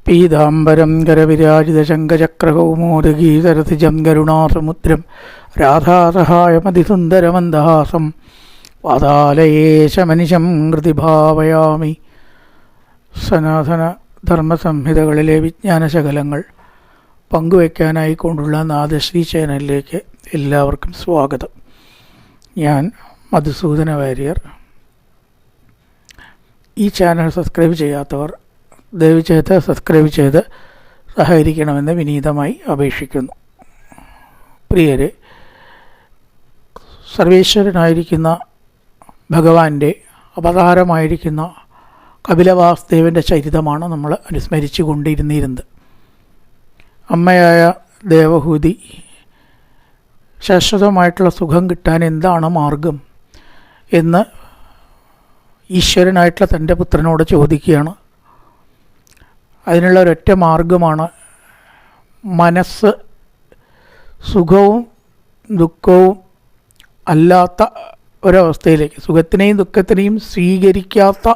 പീതാംബരം കരവിരാജിതശങ്കചക്രകൗമോദഗീതരഥിജം കരുണാസമുദ്രം രാധാസഹായമതിസുന്ദരമന്ദഹാസം പാതാലയേശമനിശം കൃതിഭാവയാമി. സനാതന ധർമ്മസംഹിതകളിലെ വിജ്ഞാനശകലങ്ങൾ പങ്കുവയ്ക്കാനായിക്കൊണ്ടുള്ള നാദശ്രീ ചാനലിലേക്ക് എല്ലാവർക്കും സ്വാഗതം. ഞാൻ മധുസൂദന വാര്യർ. ഈ ചാനൽ സബ്സ്ക്രൈബ് ചെയ്യാത്തവർ ദയവ് ചെയ്ത് സബ്സ്ക്രൈബ് ചെയ്ത് സഹകരിക്കണമെന്ന് വിനീതമായി അപേക്ഷിക്കുന്നു. പ്രിയരെ, സർവേശ്വരനായിരിക്കുന്ന ഭഗവാന്റെ അവതാരമായിരിക്കുന്ന കപിലവാസുദേവൻ്റെ ചരിതമാണ് നമ്മൾ അനുസ്മരിച്ചു കൊണ്ടിരുന്നിരുന്നത്. അമ്മയായ ദേവഹൂതി ശാശ്വതമായിട്ടുള്ള സുഖം കിട്ടാൻ എന്താണ് മാർഗം എന്ന് ഈശ്വരനായിട്ടുള്ള തൻ്റെ പുത്രനോട് ചോദിക്കുകയാണ്. അതിനുള്ള ഒരൊറ്റ മാർഗമാണ് മനസ്സ് സുഖവും ദുഃഖവും അല്ലാത്ത ഒരവസ്ഥയിലേക്ക്, സുഖത്തിനെയും ദുഃഖത്തിനെയും സ്വീകരിക്കാത്ത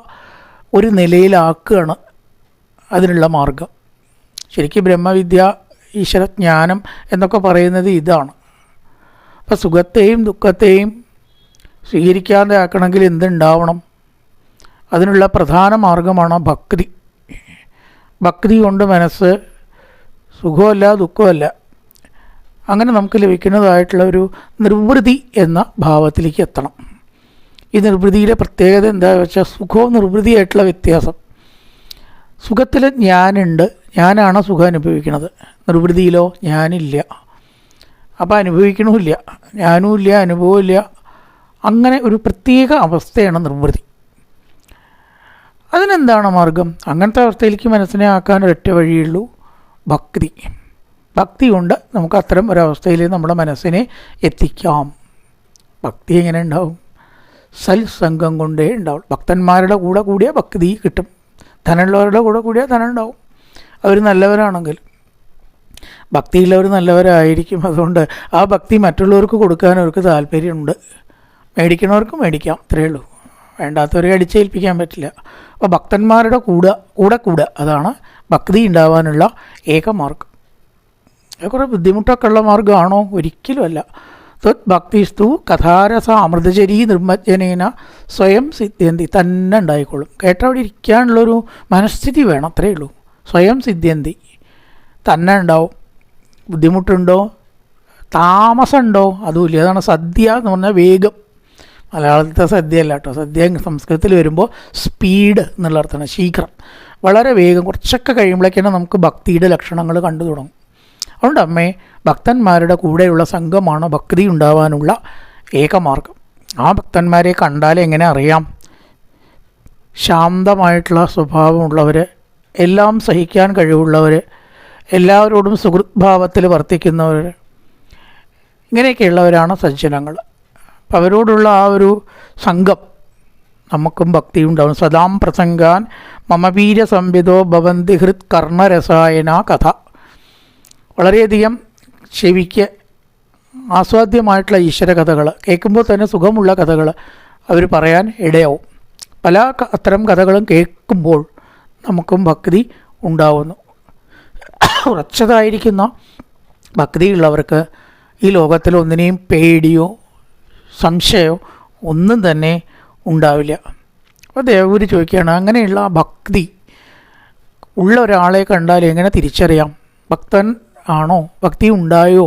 ഒരു നിലയിലാക്കുകയാണ് അതിനുള്ള മാർഗം. ശരിക്കും ബ്രഹ്മവിദ്യ, ഈശ്വരജ്ഞാനം എന്നൊക്കെ പറയുന്നത് ഇതാണ്. അപ്പോൾ സുഖത്തെയും ദുഃഖത്തെയും സ്വീകരിക്കാതെ ആക്കണമെങ്കിൽ എന്തുണ്ടാവണം? അതിനുള്ള പ്രധാന മാർഗമാണ് ഭക്തി. ഭക്തി കൊണ്ട് മനസ്സ് സുഖമല്ല ദുഃഖമല്ല അങ്ങനെ നമുക്ക് ലഭിക്കുന്നതായിട്ടുള്ള ഒരു നിർവൃതി എന്ന ഭാവത്തിലേക്ക് എത്തണം. ഈ നിർവൃതിയുടെ പ്രത്യേകത എന്താണെന്ന് വെച്ചാൽ സുഖവും നിർവൃതിയായിട്ടുള്ള വ്യത്യാസം. സുഖത്തിൽ ഞാനുണ്ട്, ഞാനാണ് സുഖം അനുഭവിക്കുന്നത്. നിർവൃതിയിലോ ഞാനില്ല, അപ്പോൾ അനുഭവിക്കണമില്ല, ഞാനുമില്ല, അനുഭവമില്ല. അങ്ങനെ ഒരു പ്രത്യേക അവസ്ഥയാണ് നിർവൃതി. അതിനെന്താണ് മാർഗം? അങ്ങനത്തെ അവസ്ഥയിലേക്ക് മനസ്സിനെ ആക്കാൻ ഒരൊറ്റ വഴിയുള്ളൂ, ഭക്തി. ഭക്തി കൊണ്ട് നമുക്ക് അത്തരം ഒരവസ്ഥയിൽ നമ്മുടെ മനസ്സിനെ എത്തിക്കാം. ഭക്തി എങ്ങനെ ഉണ്ടാവും? സത്സംഗം കൊണ്ടേ ഉണ്ടാവും. ഭക്തന്മാരുടെ കൂടെ കൂടിയ ഭക്തി കിട്ടും. ധനമുള്ളവരുടെ കൂടെ കൂടിയ ധനം ഉണ്ടാവും, അവർ നല്ലവരാണെങ്കിൽ. ഭക്തിയുള്ളവർ നല്ലവരായിരിക്കും. അതുകൊണ്ട് ആ ഭക്തി മറ്റുള്ളവർക്ക് കൊടുക്കാൻ അവർക്ക് താല്പര്യമുണ്ട്. മേടിക്കണവർക്ക് മേടിക്കാം, അത്രയേ ഉള്ളൂ. വേണ്ടാത്തവരെ അടിച്ചേൽപ്പിക്കാൻ പറ്റില്ല. അപ്പോൾ ഭക്തന്മാരുടെ കൂടെ അതാണ് ഭക്തി ഉണ്ടാവാനുള്ള ഏക മാർഗം. കുറേ ബുദ്ധിമുട്ടൊക്കെ ഉള്ള മാർഗ്ഗമാണോ? ഒരിക്കലുമല്ല. ഭക്തിസ്തു കഥാരസ അമൃതചരീ നിർമ്മജ്ജനേന സ്വയം സിദ്ധ്യന്തി. തന്നെ ഉണ്ടായിക്കോളും. കേട്ടവിടെ ഇരിക്കാനുള്ളൊരു മനസ്ഥിതി വേണം, അത്രയേ ഉള്ളൂ. സ്വയം സിദ്ധ്യന്തി, തന്നെ ഉണ്ടാവും. ബുദ്ധിമുട്ടുണ്ടോ? താമസമുണ്ടോ? അതുമില്ല. അതാണ് സദ്യ എന്ന് പറഞ്ഞാൽ വേഗം. മലയാളത്തിലത്തെ സദ്യ അല്ല കേട്ടോ. സദ്യ സംസ്കൃതത്തിൽ വരുമ്പോൾ സ്പീഡ് എന്നുള്ള അർത്ഥമാണ്, ശീഘ്രം, വളരെ വേഗം. കുറച്ചൊക്കെ കഴിയുമ്പോഴേക്കാണ് നമുക്ക് ഭക്തിയുടെ ലക്ഷണങ്ങൾ കണ്ടു തുടങ്ങും. അതുകൊണ്ട് അമ്മേ, ഭക്തന്മാരുടെ കൂടെയുള്ള സംഘമാണ് ഭക്തി ഉണ്ടാവാനുള്ള ഏകമാർഗം. ആ ഭക്തന്മാരെ കണ്ടാൽ എങ്ങനെ അറിയാം? ശാന്തമായിട്ടുള്ള സ്വഭാവമുള്ളവർ, എല്ലാം സഹിക്കാൻ കഴിവുള്ളവർ, എല്ലാവരോടും സുഹൃദ്ഭാവത്തിൽ വർത്തിക്കുന്നവർ, ഇങ്ങനെയൊക്കെയുള്ളവരാണ് സജ്ജനങ്ങൾ. അപ്പം അവരോടുള്ള ആ ഒരു സംഘം നമുക്കും ഭക്തി ഉണ്ടാവും. സദാം പ്രസംഗാൻ മമവീര സംവിധോ ഭവന്തി ഹൃത് കർണരസായന കഥ. വളരെയധികം ചെവിക്ക് ആസ്വാദ്യമായിട്ടുള്ള ഈശ്വര കഥകൾ, കേൾക്കുമ്പോൾ തന്നെ സുഖമുള്ള കഥകൾ അവർ പറയാൻ ഇടയാവും. പല അത്തരം കഥകളും കേൾക്കുമ്പോൾ നമുക്കും ഭക്തി ഉണ്ടാവുന്നു. ഉറച്ചതായിരിക്കുന്ന ഭക്തിയുള്ളവർക്ക് ഈ ലോകത്തിൽ ഒന്നിനെയും പേടിയോ സംശയമോ ഒന്നും തന്നെ ഉണ്ടാവില്ല. അപ്പോൾ ദേവഗുരു ചോദിക്കുകയാണ്, അങ്ങനെയുള്ള ഭക്തി ഉള്ള ഒരാളെ കണ്ടാൽ എങ്ങനെ തിരിച്ചറിയാം? ഭക്തൻ ആണോ? ഭക്തി ഉണ്ടായോ?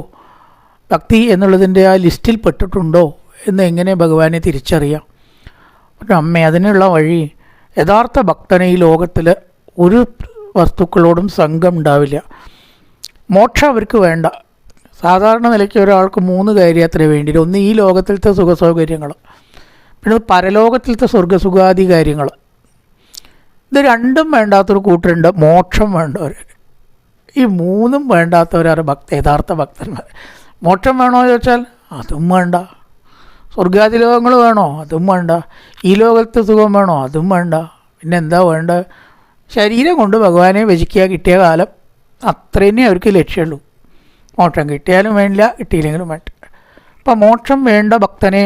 ഭക്തി എന്നുള്ളതിൻ്റെ ആ ലിസ്റ്റിൽ പെട്ടിട്ടുണ്ടോ എന്ന് എങ്ങനെ ഭഗവാനെ തിരിച്ചറിയാം? അമ്മ, അതിനുള്ള വഴി, യഥാർത്ഥ ഭക്തനെ ഈ ലോകത്തിൽ ഒരു വസ്തുക്കളോടും സംഘം ഉണ്ടാവില്ല. മോക്ഷം അവർക്ക് വേണ്ട. സാധാരണ നിലയ്ക്ക് ഒരാൾക്ക് 3 കാര്യം അത്ര വേണ്ടി. ഒന്ന് ഈ ലോകത്തിലത്തെ സുഖസൗകര്യങ്ങൾ, പിന്നെ പരലോകത്തിലത്തെ സ്വർഗ്ഗസുഖാദി കാര്യങ്ങൾ. ഇത് രണ്ടും വേണ്ടാത്തൊരു കൂട്ടരുണ്ട്, മോക്ഷം വേണ്ടവർ. ഈ 3ഉം വേണ്ടാത്തവരാണ് യഥാർത്ഥ ഭക്തന്മാർ. മോക്ഷം വേണോ ചോദിച്ചാൽ അതും വേണ്ട. സ്വർഗാദി ലോകങ്ങൾ വേണോ? അതും വേണ്ട. ഈ ലോകത്തെ സുഖം വേണോ? അതും വേണ്ട. പിന്നെ എന്താ വേണ്ടത്? ശരീരം കൊണ്ട് ഭഗവാനെ ഭജിക്കുക, കിട്ടിയ കാലം അത്രേനെ അവർക്ക് ലക്ഷ്യമുള്ളൂ. മോക്ഷം കിട്ടിയാലും വേണ്ടില്ല, കിട്ടിയില്ലെങ്കിലും വേണ്ട. അപ്പം മോക്ഷം വേണ്ട ഭക്തനെ,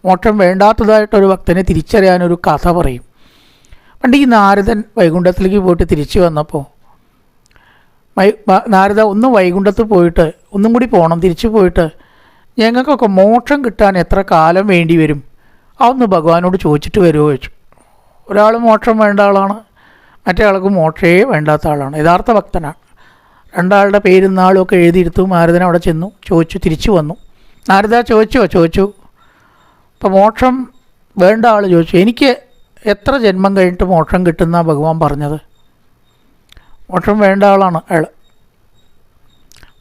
മോക്ഷം വേണ്ടാത്തതായിട്ടൊരു ഭക്തനെ തിരിച്ചറിയാനൊരു കഥ പറയും. പണ്ട് ഈ നാരദൻ വൈകുണ്ഠത്തിലേക്ക് പോയിട്ട് തിരിച്ചു വന്നപ്പോൾ നാരദ ഒന്ന് വൈകുണ്ഠത്ത് പോയിട്ട് ഒന്നും കൂടി പോകണം, തിരിച്ചു പോയിട്ട് ഞങ്ങൾക്കൊക്കെ മോക്ഷം കിട്ടാൻ എത്ര കാലം വേണ്ടി വരും, അതൊന്ന് ഭഗവാനോട് ചോദിച്ചിട്ട് വരുമോ ചോദിച്ചു. ഒരാൾ മോക്ഷം വേണ്ട ആളാണ്, മറ്റേ ആൾക്ക് മോക്ഷേ വേണ്ടാത്ത ആളാണ്, യഥാർത്ഥ ഭക്തനാണ്. രണ്ടാളുടെ പേരും നാളും ഒക്കെ എഴുതിയെടുത്തു. നാരദൻ അവിടെ ചെന്നു, ചോദിച്ചു, തിരിച്ചു വന്നു. നാരദ ചോദിച്ചു അപ്പോൾ മോക്ഷം വേണ്ട ആൾ ചോദിച്ചു, എനിക്ക് എത്ര ജന്മം കഴിഞ്ഞിട്ട് മോക്ഷം കിട്ടുന്ന ഭഗവാൻ പറഞ്ഞത്? മോക്ഷം വേണ്ട ആളാണ് അയാൾ.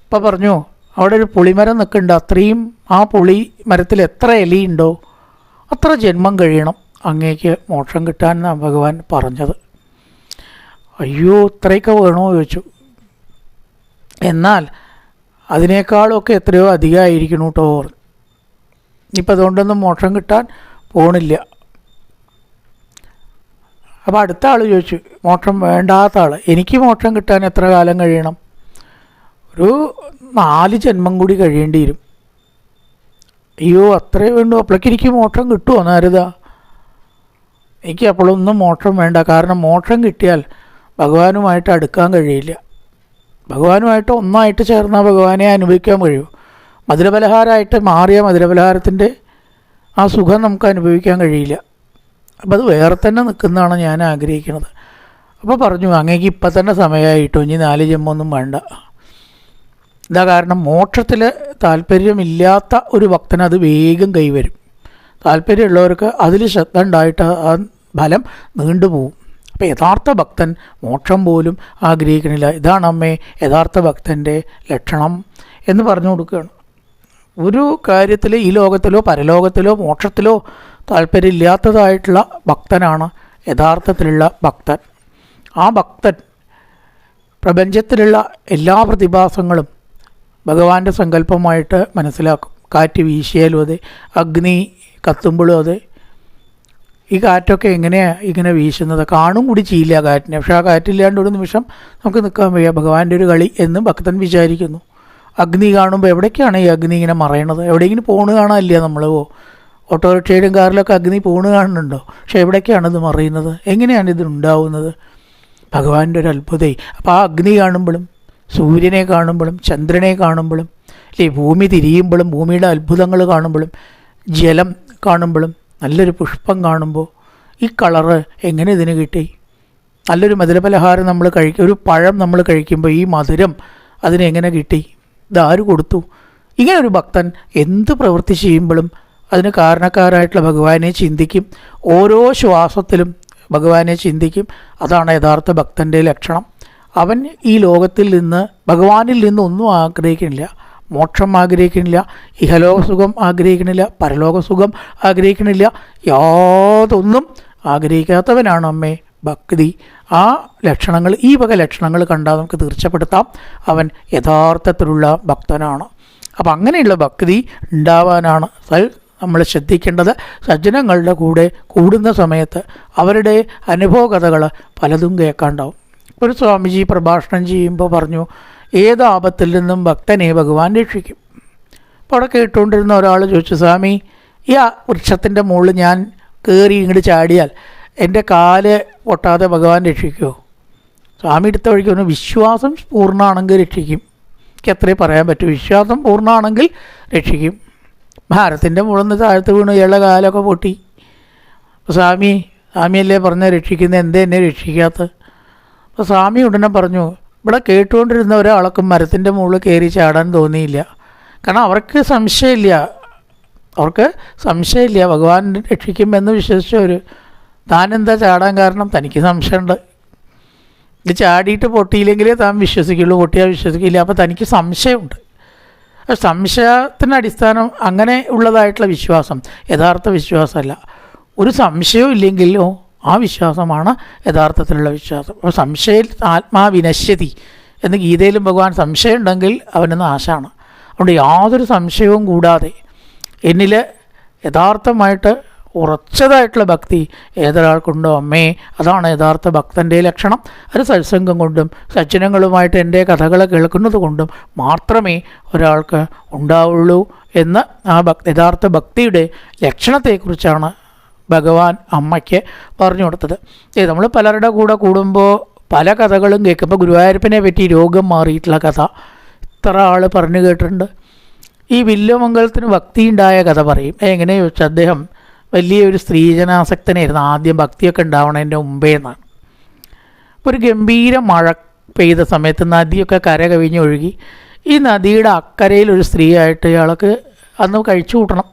അപ്പോൾ പറഞ്ഞു, അവിടെ ഒരു പുളിമരം നിൽക്കുന്നുണ്ട്, അത്രയും ആ പുളി മരത്തിൽ എത്ര ഇലയുണ്ടോ അത്ര ജന്മം കഴിയണം അങ്ങേക്ക് മോക്ഷം കിട്ടാനെന്നാണ് ഭഗവാൻ പറഞ്ഞത്. അയ്യോ, ഇത്രയൊക്കെ വേണോ ചോദിച്ചു. എന്നാൽ അതിനേക്കാളൊക്കെ എത്രയോ അധികമായിരിക്കണം കേട്ടോ. ഇനിയിപ്പോൾ അതുകൊണ്ടൊന്നും മോക്ഷം കിട്ടാൻ പോണില്ല. അപ്പോൾ അടുത്ത ആൾ ചോദിച്ചു, മോക്ഷം വേണ്ടാത്ത ആൾ, എനിക്ക് മോക്ഷം കിട്ടാൻ എത്ര കാലം കഴിയണം? ഒരു 4 ജന്മം കൂടി കഴിയേണ്ടി വരും. അയ്യോ, അത്രേ വേണ്ടു, അപ്പോഴേക്ക് എനിക്ക് മോക്ഷം കിട്ടുമോ നാരദ? എനിക്ക് അപ്പോഴൊന്നും മോക്ഷം വേണ്ട, കാരണം മോക്ഷം കിട്ടിയാൽ ഭഗവാനുമായിട്ട് അടുക്കാൻ കഴിയില്ല. ഭഗവാനുമായിട്ട് ഒന്നായിട്ട് ചേർന്നാൽ ഭഗവാനെ അനുഭവിക്കാൻ കഴിയും. മധുരപലഹാരമായിട്ട് മാറിയ മധുരപലഹാരത്തിൻ്റെ ആ സുഖം നമുക്ക് അനുഭവിക്കാൻ കഴിയില്ല. അപ്പോൾ അത് വേറെ തന്നെ നിൽക്കുന്നതാണ് ഞാൻ ആഗ്രഹിക്കുന്നത്. അപ്പോൾ പറഞ്ഞു, അങ്ങേക്ക് ഇപ്പം തന്നെ സമയമായിട്ടോ, ഇനി 4 ജന്മമൊന്നും വേണ്ട. ഇതാ കാരണം മോക്ഷത്തിൽ താല്പര്യമില്ലാത്ത ഒരു ഭക്തന് അത് വേഗം കൈവരും. താല്പര്യമുള്ളവർക്ക് അതിൽ ശ്രദ്ധ ഉണ്ടായിട്ട് ആ ഫലം നീണ്ടുപോകും. അപ്പോൾ യഥാർത്ഥ ഭക്തൻ മോക്ഷം പോലും ആഗ്രഹിക്കണില്ല. ഇതാണ് അമ്മേ യഥാർത്ഥ ഭക്തൻ്റെ ലക്ഷണം എന്ന് പറഞ്ഞു കൊടുക്കുകയാണ്. ഒരു കാര്യത്തിൽ ഈ ലോകത്തിലോ പരലോകത്തിലോ മോക്ഷത്തിലോ താല്പര്യമില്ലാത്തതായിട്ടുള്ള ഭക്തനാണ് യഥാർത്ഥത്തിലുള്ള ഭക്തൻ. ആ ഭക്തൻ പ്രപഞ്ചത്തിലുള്ള എല്ലാ പ്രതിഭാസങ്ങളും ഭഗവാന്റെ സങ്കല്പമായിട്ട് മനസ്സിലാക്കും. കാറ്റ് വീശിയാലും അതെ, അഗ്നി കത്തുമ്പോഴും അതെ. ഈ കാറ്റൊക്കെ എങ്ങനെയാണ് ഇങ്ങനെ വീശുന്നത്? കാണും കൂടി ചെയ്യില്ല കാറ്റിനെ, പക്ഷേ ആ കാറ്റില്ലാണ്ട് ഒരു നിമിഷം നമുക്ക് നിൽക്കാൻ വയ്യ. ഭഗവാന്റെ ഒരു കളി എന്ന് ഭക്തൻ വിചാരിക്കുന്നു. അഗ്നി കാണുമ്പോൾ എവിടേക്കാണ് ഈ അഗ്നി ഇങ്ങനെ മറയണത്? എവിടെയെങ്കിലും പോണ് കാണാനില്ല നമ്മൾ. ഓട്ടോറിക്ഷയിലും കാറിലൊക്കെ അഗ്നി പോണ് കാണുന്നുണ്ടോ? പക്ഷേ എവിടേക്കാണ് ഇത് മറയുന്നത്? എങ്ങനെയാണ് ഇത് ഉണ്ടാവുന്നത്? ഭഗവാന്റെ ഒരു അത്ഭുതം. അപ്പോൾ ആ അഗ്നി കാണുമ്പോഴും സൂര്യനെ കാണുമ്പോഴും ചന്ദ്രനെ കാണുമ്പോഴും അല്ലേ, ഭൂമി തിരിയുമ്പോഴും ഭൂമിയുടെ അത്ഭുതങ്ങൾ കാണുമ്പോഴും ജലം കാണുമ്പോഴും നല്ലൊരു പുഷ്പം കാണുമ്പോൾ ഈ കളറ് എങ്ങനെ ഇതിന് കിട്ടി? നല്ലൊരു മധുരപലഹാരം നമ്മൾ കഴിക്കും, ഒരു പഴം നമ്മൾ കഴിക്കുമ്പോൾ ഈ മധുരം അതിനെങ്ങനെ കിട്ടി? ഇതാര് കൊടുത്തു? ഇങ്ങനെ ഒരു ഭക്തൻ എന്ത് പ്രവൃത്തി ചെയ്യുമ്പോഴും അതിന് കാരണക്കാരായിട്ടുള്ള ഭഗവാനെ ചിന്തിക്കും. ഓരോ ശ്വാസത്തിലും ഭഗവാനെ ചിന്തിക്കും. അതാണ് യഥാർത്ഥ ഭക്തൻ്റെ ലക്ഷണം. അവൻ ഈ ലോകത്തിൽ നിന്ന് ഭഗവാനിൽ നിന്ന് ഒന്നും ആഗ്രഹിക്കുന്നില്ല. മോക്ഷം ആഗ്രഹിക്കുന്നില്ല, ഇഹലോകസുഖം ആഗ്രഹിക്കുന്നില്ല, പരലോകസുഖം ആഗ്രഹിക്കുന്നില്ല, യാതൊന്നും ആഗ്രഹിക്കാത്തവനാണ് അമ്മേ ഭക്തി. ആ ലക്ഷണങ്ങൾ, ഈ വക ലക്ഷണങ്ങൾ കണ്ടാൽ നമുക്ക് തീർച്ചപ്പെടുത്താം അവൻ യഥാർത്ഥത്തിലുള്ള ഭക്തനാണ്. അപ്പം അങ്ങനെയുള്ള ഭക്തി ഉണ്ടാവാനാണ് നമ്മൾ ശ്രദ്ധിക്കേണ്ടത്. സജ്ജനങ്ങളുടെ കൂടെ കൂടുന്ന സമയത്ത് അവരുടെ അനുഭവകഥകൾ പലതും കേൾക്കാണ്ടാവും. ഒരു സ്വാമിജി പ്രഭാഷണം ചെയ്യുമ്പോൾ പറഞ്ഞു, ഏത് ആപത്തിൽ നിന്നും ഭക്തനെ ഭഗവാൻ രക്ഷിക്കും. അപ്പോൾ അവിടെ കേട്ടുകൊണ്ടിരുന്ന ഒരാൾ ചോദിച്ചു, സ്വാമി, ഈ ആ വൃക്ഷത്തിൻ്റെ മുകളിൽ ഞാൻ കയറി ഇങ്ങോട്ട് ചാടിയാൽ എൻ്റെ കാല് പൊട്ടാതെ ഭഗവാൻ രക്ഷിക്കുമോ? സ്വാമി എടുത്ത വഴിക്ക് പറഞ്ഞു, വിശ്വാസം പൂർണ്ണമാണെങ്കിൽ രക്ഷിക്കും. എനിക്ക് അത്രേ പറയാൻ പറ്റും. വിശ്വാസം പൂർണ്ണമാണെങ്കിൽ രക്ഷിക്കും. ഭാരത്തിൻ്റെ മുകളിൽ നിന്ന് താഴത്ത് വീണു, ഇയാളുടെ കാലൊക്കെ പൊട്ടി. സ്വാമിയല്ലേ പറഞ്ഞാൽ രക്ഷിക്കുന്നത്, എന്തേ എന്നെ രക്ഷിക്കാത്തത്? അപ്പോൾ സ്വാമി ഉടനെ പറഞ്ഞു, ഇവിടെ കേട്ടുകൊണ്ടിരുന്ന ഒരാൾക്കും മരത്തിൻ്റെ മുകളിൽ കയറി ചാടാൻ തോന്നിയില്ല. കാരണം അവർക്ക് സംശയമില്ല ഭഗവാൻ രക്ഷിക്കുമെന്ന് വിശ്വസിച്ചവർ. താനെന്താ ചാടാൻ കാരണം? തനിക്ക് സംശയമുണ്ട്. ഇത് ചാടിയിട്ട് പൊട്ടിയില്ലെങ്കിലേ താൻ വിശ്വസിക്കുള്ളൂ, പൊട്ടിയാൽ വിശ്വസിക്കില്ല. അപ്പോൾ തനിക്ക് സംശയമുണ്ട്. സംശയത്തിന് അടിസ്ഥാനം അങ്ങനെ ഉള്ളതായിട്ടുള്ള വിശ്വാസം യഥാർത്ഥ വിശ്വാസമല്ല. ഒരു സംശയവും ഇല്ലെങ്കിലോ ആ വിശ്വാസമാണ് യഥാർത്ഥത്തിലുള്ള വിശ്വാസം. അപ്പോൾ സംശയം ആത്മാവിനശ്യതി എന്ന് ഗീതയിലും ഭഗവാൻ, സംശയം ഉണ്ടെങ്കിൽ അവന് നാശമാണ്. അതുകൊണ്ട് യാതൊരു സംശയവും കൂടാതെ എന്നിൽ യഥാർത്ഥമായിട്ട് ഉറച്ചതായിട്ടുള്ള ഭക്തി ഏതൊരാൾക്കുണ്ടോ അമ്മേ, അതാണ് യഥാർത്ഥ ഭക്തൻ്റെ ലക്ഷണം. അത് സത്സംഗം കൊണ്ടും സജ്ജനങ്ങളുമായിട്ട് എൻ്റെ കഥകൾ കേൾക്കുന്നത് കൊണ്ടും മാത്രമേ ഒരാൾക്ക് ഉണ്ടാവുള്ളൂ എന്ന് ആ യഥാർത്ഥ ഭക്തിയുടെ ലക്ഷണത്തെക്കുറിച്ചാണ് ഭഗവാൻ അമ്മയ്ക്ക് പറഞ്ഞു കൊടുത്തത്. നമ്മൾ പലരുടെ കൂടെ കൂടുമ്പോൾ പല കഥകളും കേൾക്കുമ്പോൾ ഗുരുവായൂരപ്പനെ പറ്റി രോഗം മാറിയിട്ടുള്ള കഥ ഇത്ര ആൾ പറഞ്ഞു കേട്ടിട്ടുണ്ട്. ഈ വില്വമംഗലത്തിന് ഭക്തിയുണ്ടായ കഥ പറയും. എങ്ങനെയാ ചോദിച്ചാൽ അദ്ദേഹം വലിയൊരു സ്ത്രീജനാസക്തനായിരുന്നു, ആദ്യം ഭക്തിയൊക്കെ ഉണ്ടാവണതിൻ്റെ മുമ്പേ എന്നാണ്. ഒരു ഗംഭീര മഴ പെയ്ത സമയത്ത് നദിയൊക്കെ കര കവിഞ്ഞ് ഒഴുകി. ഈ നദിയുടെ അക്കരയിലൊരു സ്ത്രീയായിട്ട് ഇയാൾക്ക് അന്ന് കഴിച്ചു കൂട്ടണം.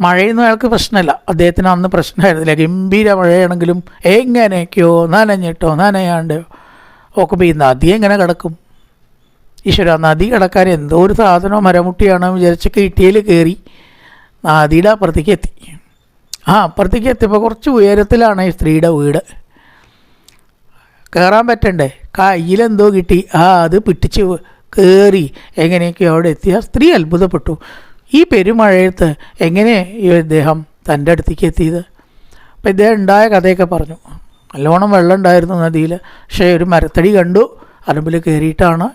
മഴയൊന്നും അയാൾക്ക് പ്രശ്നമില്ല, അദ്ദേഹത്തിന് അന്ന് പ്രശ്നമായിരുന്നില്ല. ഗംഭീര മഴയാണെങ്കിലും എങ്ങനെയൊക്കെയോ നനഞ്ഞിട്ടോ നനയാണ്ടോ ഒക്കെ പെയ്യുന്ന നദി എങ്ങനെ കിടക്കും? ഈശ്വര, നദി കിടക്കാൻ എന്തോ ഒരു സാധനമോ മരമുട്ടിയാണോ വിചാരിച്ച് കിട്ടിയിൽ കയറി നദിയുടെ അപ്പുറത്തേക്ക് എത്തി. അപ്പുറത്തേക്ക് എത്തിയപ്പോൾ കുറച്ച് ഉയരത്തിലാണ് ഈ സ്ത്രീയുടെ വീട്. കയറാൻ പറ്റണ്ടേ, കയ്യിലെന്തോ കിട്ടി, അത് പിടിച്ച് കയറി എങ്ങനെയൊക്കെയോ അവിടെ എത്തി. ആ സ്ത്രീ അത്ഭുതപ്പെട്ടു. ഈ പെരുമഴയത്ത് എങ്ങനെ ഈ ഇദ്ദേഹം തൻ്റെ അടുത്തേക്ക് എത്തിയത്? അപ്പം ഇദ്ദേഹം ഉണ്ടായ കഥയൊക്കെ പറഞ്ഞു. നല്ലോണം വെള്ളം ഉണ്ടായിരുന്നു നദിയിൽ, പക്ഷേ ഒരു മരത്തടി കണ്ടു, അരമ്പിൽ കയറിയിട്ടാണ്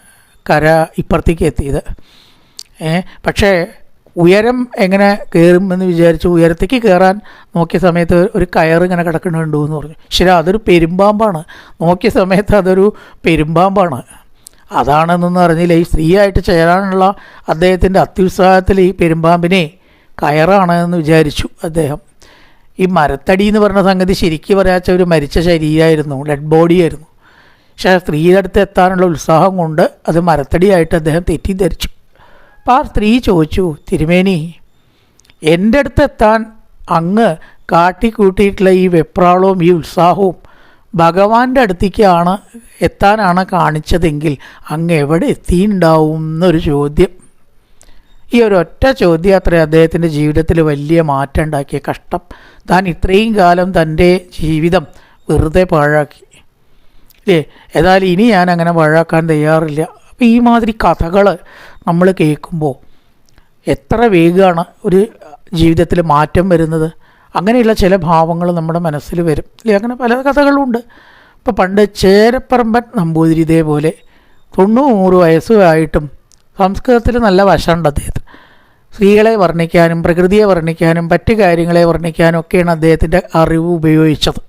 കര ഇപ്പുറത്തേക്ക് എത്തിയത്. പക്ഷേ ഉയരം എങ്ങനെ കയറുമെന്ന് വിചാരിച്ചു ഉയരത്തേക്ക് കയറാൻ നോക്കിയ സമയത്ത് ഒരു കയറിങ്ങനെ കിടക്കുന്നുണ്ടോ എന്ന് പറഞ്ഞു. ശരി, അതൊരു പെരുമ്പാമ്പാണ്. നോക്കിയ സമയത്ത് അതൊരു പെരുമ്പാമ്പാണ്. അതാണെന്നൊന്നും അറിഞ്ഞില്ല. ഈ സ്ത്രീയായിട്ട് ചേരാനുള്ള അദ്ദേഹത്തിൻ്റെ അത്യുത്സാഹത്തിൽ ഈ പെരുമ്പാമ്പിനെ കയറാണ് എന്ന് വിചാരിച്ചു അദ്ദേഹം. ഈ മരത്തടി എന്ന് പറഞ്ഞ സംഗതി ശരിക്കും പറയാച്ച ഒരു മരിച്ച ശരീരമായിരുന്നു, ഡെഡ് ബോഡിയായിരുന്നു. പക്ഷേ ആ സ്ത്രീയുടെ അടുത്ത് എത്താനുള്ള ഉത്സാഹം കൊണ്ട് അത് മരത്തടിയായിട്ട് അദ്ദേഹം തെറ്റിദ്ധരിച്ചു. അപ്പോൾ ആ സ്ത്രീ ചോദിച്ചു, തിരുമേനി, എൻ്റെ അടുത്ത് എത്താൻ അങ്ങ് കാട്ടിക്കൂട്ടിയിട്ടുള്ള ഈ വെപ്രാളവും ഈ ഉത്സാഹവും ഭഗവാന്റെ അടുത്തേക്കാണ് എത്താനാണ് കാണിച്ചതെങ്കിൽ അങ്ങ് എവിടെ എത്തിയിട്ടുണ്ടാവും എന്നൊരു ചോദ്യം. ഈ ഒരൊറ്റ ചോദ്യം അത്ര അദ്ദേഹത്തിൻ്റെ ജീവിതത്തിൽ വലിയ മാറ്റം ഉണ്ടാക്കിയ. കഷ്ടം, താൻ ഇത്രയും കാലം തൻ്റെ ജീവിതം വെറുതെ പാഴാക്കി അല്ലേ. ഏതായാലും ഇനി ഞാൻ അങ്ങനെ പാഴാക്കാൻ തയ്യാറില്ല. അപ്പോൾ ഈ മാതിരി കഥകൾ നമ്മൾ കേൾക്കുമ്പോൾ എത്ര വേഗമാണ് ഒരു ജീവിതത്തിൽ മാറ്റം വരുന്നത്. അങ്ങനെയുള്ള ചില ഭാവങ്ങൾ നമ്മുടെ മനസ്സിൽ വരും അല്ലേ. അങ്ങനെ പല കഥകളുണ്ട്. ഇപ്പോൾ പണ്ട് ചേരപ്പറമ്പൻ നമ്പൂതിരി ഇതേപോലെ 90 വയസ്സുമായിട്ടും സംസ്കൃതത്തിൽ നല്ല വശമുണ്ട് അദ്ദേഹത്തിന്. സ്ത്രീകളെ വർണ്ണിക്കാനും പ്രകൃതിയെ വർണ്ണിക്കാനും മറ്റു കാര്യങ്ങളെ വർണ്ണിക്കാനും ഒക്കെയാണ് അദ്ദേഹത്തിൻ്റെ അറിവ് ഉപയോഗിച്ചത്.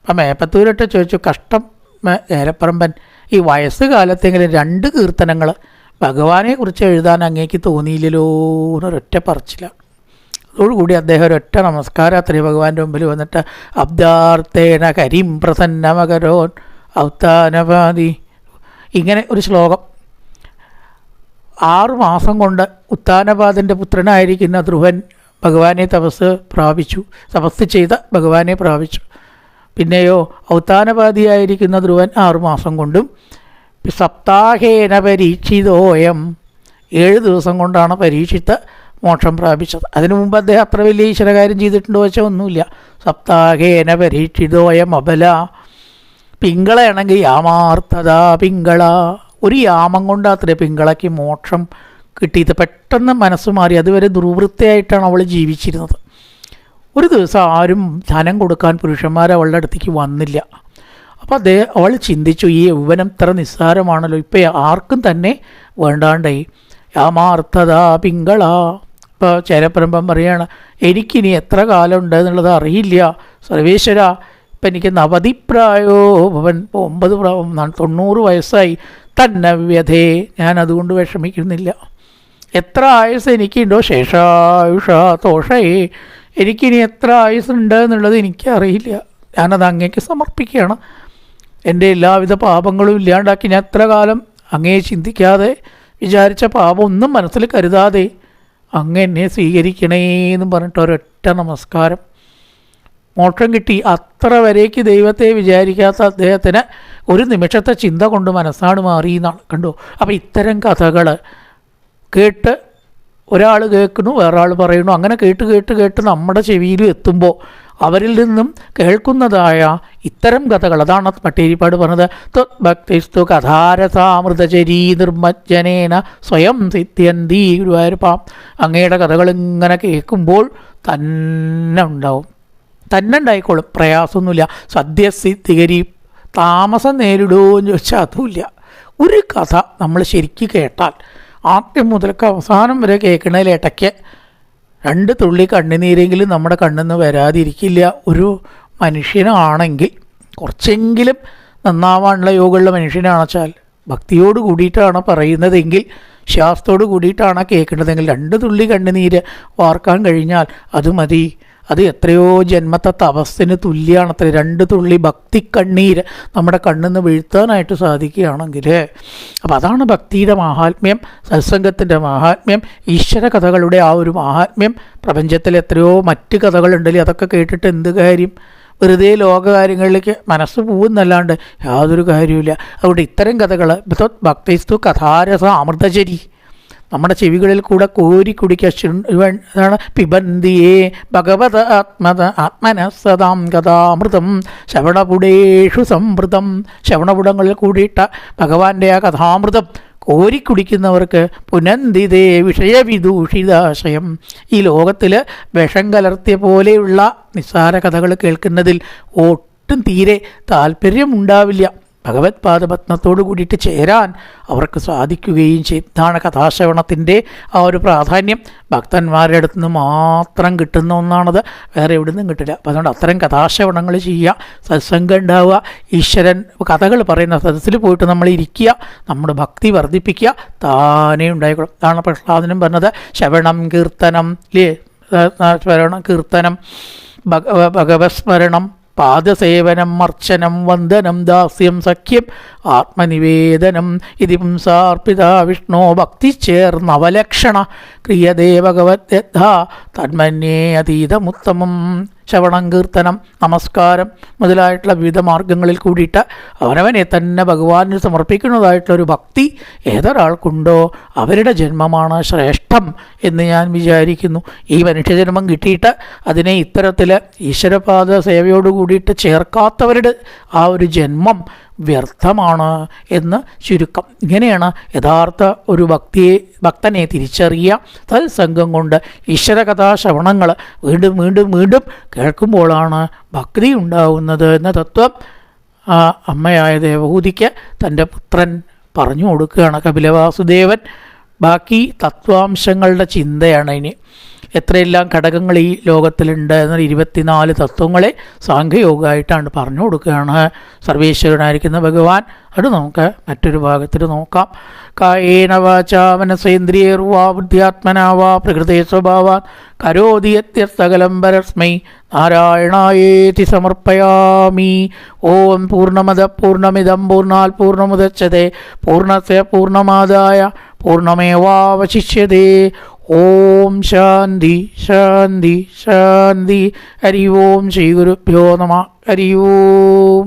അപ്പം മേപ്പത്തൂരിട്ട് ചോദിച്ചു, കഷ്ടം ചേരപ്പറമ്പൻ, ഈ വയസ്സുകാലത്തെങ്കിലും 2 കീർത്തനങ്ങൾ ഭഗവാനെക്കുറിച്ച് എഴുതാൻ അങ്ങേക്ക് തോന്നിയില്ലല്ലോ എന്നൊരൊറ്റ പറച്ചിലാണ്. അതോടുകൂടി അദ്ദേഹം ഒരൊറ്റ നമസ്കാരം അത്രയും ഭഗവാന്റെ മുമ്പിൽ വന്നിട്ട് അബ്ദാർത്തേന കരിം പ്രസന്നമകരോൻ ഔത്താനപാതി, ഇങ്ങനെ ഒരു ശ്ലോകം 6 മാസം കൊണ്ട് ഉത്താനപാദൻ്റെ പുത്രനായിരിക്കുന്ന ധ്രുവൻ ഭഗവാനെ തപസ് ചെയ്ത ഭഗവാനെ പ്രാപിച്ചു. പിന്നെയോ ഔത്താനപാതിയായിരിക്കുന്ന ധ്രുവൻ 6 മാസം കൊണ്ടും സപ്താഹേന പരീക്ഷിതോയം 7 ദിവസം കൊണ്ടാണ് പരീക്ഷിത്ത് മോക്ഷം പ്രാപിച്ചത്. അതിനു മുമ്പ് അദ്ദേഹം അത്ര വലിയ ഈശ്വരകാര്യം ചെയ്തിട്ടുണ്ടോ വെച്ചാൽ ഒന്നുമില്ല. സപ്താഹേന പരീക്ഷിതോയം അബല, പിങ്കളയാണെങ്കിൽ യാമാർത്ഥത പിങ്കള, ഒരു യാമം കൊണ്ട് അത്ര പിങ്കളയ്ക്ക് മോക്ഷം കിട്ടിയത്. പെട്ടെന്ന് മനസ്സ് മാറി. അതുവരെ ദുർവൃത്തിയായിട്ടാണ് അവൾ ജീവിച്ചിരുന്നത്. ഒരു ദിവസം ആരും ധനം കൊടുക്കാൻ പുരുഷന്മാർ അവളുടെ അടുത്തേക്ക് വന്നില്ല. അപ്പോൾ അവൾ ചിന്തിച്ചു, ഈ യൗവനം ഇത്ര നിസ്സാരമാണല്ലോ, ഇപ്പോൾ ആർക്കും തന്നെ വേണ്ടാണ്ടായി. യാമാർത്ഥത പിങ്കള. ഇപ്പോൾ ചേരപ്പറമ്പൻ പറയാണ്, എനിക്കിനി എത്ര കാലം ഉണ്ട് എന്നുള്ളത് അറിയില്ല സർവേശ്വര. ഇപ്പം എനിക്ക് നവതിപ്രായോ ഭവൻ, 90 വയസ്സായി. തന്നെ വ്യഥേ, ഞാൻ അതുകൊണ്ട് വിഷമിക്കുന്നില്ല. എത്ര ആയുസ് എനിക്കുണ്ടോ, ശേഷായുഷ തോഷയേ, എനിക്കിനി എത്ര ആയുസ്സുണ്ട് എന്നുള്ളത് എനിക്കറിയില്ല. ഞാനത് അങ്ങേക്ക് സമർപ്പിക്കുകയാണ്. എൻ്റെ എല്ലാവിധ പാപങ്ങളും ഇല്ലാണ്ടാക്കി ഞാൻ എത്ര കാലം അങ്ങേ ചിന്തിക്കാതെ വിചാരിച്ച പാപം ഒന്നും മനസ്സിൽ കരുതാതെ അങ്ങ് എന്നെ സ്വീകരിക്കണേന്ന് പറഞ്ഞിട്ട് ഒരൊറ്റ നമസ്കാരം, മോക്ഷം കിട്ടി. അത്ര വരേക്ക് ദൈവത്തെ വിചാരിക്കാത്ത അദ്ദേഹത്തിന് ഒരു നിമിഷത്തെ ചിന്ത കൊണ്ട് മനസ്സാണ് മാറി എന്നാണ്. കണ്ടു. അപ്പോൾ ഇത്തരം കഥകൾ കേട്ട് ഒരാൾ കേൾക്കുന്നു, വേറൊരാൾ പറയുന്നു, അങ്ങനെ കേട്ട് നമ്മുടെ ചെവിയിലും എത്തുമ്പോൾ അവരിൽ നിന്നും കേൾക്കുന്നതായ ഇത്തരം കഥകൾ, അതാണ് പട്ടേരിപ്പാട് പറഞ്ഞത്, ത്വത്ഭക്തിസ്തു കഥാരസാമൃതചരീ നിർമ്മജ്ജനേന സ്വയം സിദ്ധ്യന്തി ഗുരുവായൂരപ്പാം. അങ്ങയുടെ കഥകൾ ഇങ്ങനെ കേൾക്കുമ്പോൾ തന്നെ ഉണ്ടാവും, തന്നെ ഉണ്ടായിക്കോളും, പ്രയാസമൊന്നുമില്ല. സദ്യസിദ്ധികരി, താമസം നേരിടുമോയെന്ന് ചോദിച്ചാൽ അതുമില്ല. ഒരു കഥ നമ്മൾ ശരിക്കും കേട്ടാൽ ആദ്യം മുതൽക്ക് അവസാനം വരെ കേൾക്കണതിൽ ഇടയ്ക്ക് 2 തുള്ളി കണ്ണുനീരെങ്കിലും നമ്മുടെ കണ്ണിൽ നിന്ന് വരാതിരിക്കില്ല ഒരു മനുഷ്യനാണെങ്കിൽ. കുറച്ചെങ്കിലും നന്നാവാനുള്ള യോഗമുള്ള മനുഷ്യനാണെന്ന് വെച്ചാൽ ഭക്തിയോട് കൂടിയിട്ടാണ് പറയുന്നതെങ്കിൽ, ശാസ്ത്രത്തോട് കൂടിയിട്ടാണ് കേൾക്കേണ്ടതെങ്കിൽ 2 തുള്ളി കണ്ണുനീര് വാർക്കാൻ കഴിഞ്ഞാൽ അത് മതി. അത് എത്രയോ ജന്മത്തെ തപസ്സിന് തുല്യമാണത്രേ. 2 തുള്ളി ഭക്തി കണ്ണീര് നമ്മുടെ കണ്ണിന്ന് വീഴ്ത്താനായിട്ട് സാധിക്കുകയാണെങ്കിൽ. അപ്പം അതാണ് ഭക്തിയുടെ മാഹാത്മ്യം, സത്സംഗത്തിൻ്റെ മാഹാത്മ്യം, ഈശ്വര കഥകളുടെ ആ ഒരു മാഹാത്മ്യം. പ്രപഞ്ചത്തിൽ എത്രയോ മറ്റ് കഥകളുണ്ടല്ലേ, അതൊക്കെ കേട്ടിട്ട് എന്ത് കാര്യം? വെറുതെ ലോകകാര്യങ്ങളിലേക്ക് മനസ്സ് പോകുന്നല്ലാണ്ട് യാതൊരു കാര്യമില്ല. അതുകൊണ്ട് ഇത്തരം കഥകൾ ഭക്തിസ്തു കഥാരസ അമൃതചരി നമ്മുടെ ചെവികളിൽ കൂടെ കോരി കുടിക്കാൻ പിബന്തിയേ ഭഗവത് ആത്മനസതാം കഥാമൃതം ശ്രവണപുടേഷു സംവൃതം. ശ്രവണപുടങ്ങളിൽ കൂടിയിട്ട ഭഗവാന്റെ ആ കഥാമൃതം കോരിക്കുടിക്കുന്നവർക്ക് പുനന്തിതേ വിഷയവിദൂഷിതാശയം. ഈ ലോകത്തിൽ വിഷം കലർത്തിയ പോലെയുള്ള നിസ്സാര കഥകൾ കേൾക്കുന്നതിൽ ഒട്ടും തീരെ താല്പര്യമുണ്ടാവില്ല. ഭഗവത് പാദപത്മത്തോടു കൂടിയിട്ട് ചേരാൻ അവർക്ക് സാധിക്കുകയും ചെയ്യും. ഇതാണ് കഥാശ്രവണത്തിൻ്റെ ആ ഒരു പ്രാധാന്യം. ഭക്തന്മാരുടെ അടുത്ത് നിന്ന് മാത്രം കിട്ടുന്ന ഒന്നാണത്, വേറെ എവിടെ നിന്നും കിട്ടില്ല. അപ്പോൾ അതുകൊണ്ട് അത്തരം കഥാശ്രവണങ്ങൾ ചെയ്യുക, സത്സംഗം ഉണ്ടാവുക, ഈശ്വരൻ കഥകൾ പറയുന്ന സദസ്സിൽ പോയിട്ട് നമ്മൾ ഇരിക്കുക, നമ്മുടെ ഭക്തി വർദ്ധിപ്പിക്കുക, താനേ ഉണ്ടായിക്കോളും. ഇതാണ് പ്രഹ്ലാദനും പറഞ്ഞത്. ശ്രവണം കീർത്തനം സ്മരണം കീർത്തനം ഭഗവത്സ്മരണം പാദസേവനം അർച്ചനം വന്ദനം ദാസ്യം സഖ്യം ആത്മനിവേദനം ഇതി പുംസാർപ്പിത വിഷ്ണോ ഭക്തി ചേർന്നവലക്ഷണ ക്രിയതേ ഭഗവത് തന്മന്യേ അതീതമുത്തമം. ശ്രവണം കീർത്തനം നമസ്കാരം മുതലായിട്ടുള്ള വിവിധ മാർഗങ്ങളിൽ കൂടിയിട്ട് അവനവനെ തന്നെ ഭഗവാന് സമർപ്പിക്കുന്നതായിട്ടുള്ളൊരു ഭക്തി ഏതൊരാൾക്കുണ്ടോ അവരുടെ ജന്മമാണ് ശ്രേഷ്ഠം എന്ന് ഞാൻ വിചാരിക്കുന്നു. ഈ മനുഷ്യജന്മം കിട്ടിയിട്ട് അതിനെ ഇത്തരത്തിൽ ഈശ്വരപാദ സേവയോട് കൂടിയിട്ട് ചേർക്കാത്തവരുടെ ആ ഒരു ജന്മം വ്യർത്ഥമാണ് എന്ന് ചുരുക്കം. ഇങ്ങനെയാണ് യഥാർത്ഥ ഒരു ഭക്തനെ തിരിച്ചറിയുക. സത്സംഗം കൊണ്ട് ഈശ്വരകഥാശ്രവണങ്ങൾ വീണ്ടും വീണ്ടും വീണ്ടും കേൾക്കുമ്പോഴാണ് ഭക്തി ഉണ്ടാവുന്നത് എന്ന തത്വം അമ്മയായ ദേവഹൂതിക്ക് തൻ്റെ പുത്രൻ പറഞ്ഞു കൊടുക്കുകയാണ് കപിലവാസുദേവൻ. ബാക്കി തത്വാംശങ്ങളുടെ ചിന്തയാണ് ഇനി. എത്രയെല്ലാം ഘടകങ്ങൾ ഈ ലോകത്തിലുണ്ട് എന്നാൽ 24 തത്വങ്ങളെ സാംഖ്യയോഗമായിട്ടാണ് പറഞ്ഞു കൊടുക്കുകയാണ് സർവേശ്വരനായിരിക്കുന്ന ഭഗവാൻ. അത് നമുക്ക് മറ്റൊരു ഭാഗത്തിൽ നോക്കാം. കായേന വാചാ മനസേന്ദ്രിയേർവാ ബുദ്ധ്യാത്മനാ വാ പ്രകൃതേ സ്വഭാവാൻ കരോതി യത്സകലം പരസ്മൈ നാരായണായേതി സമർപ്പയാമി. ഓം പൂർണ്ണമദ പൂർണ്ണമിദം പൂർണ്ണാൽ പൂർണ്ണമുദച്യതേ പൂർണ്ണസ്യ പൂർണ്ണമാദായ പൂർണ്ണമേവാവശിഷ്യതേ. ഓം ശാന്തി ശാന്തി ശാന്തി. ഹരി ഓം ശ്രീ ഗുരുഭ്യോ നമഃ. ഹരി ഓം.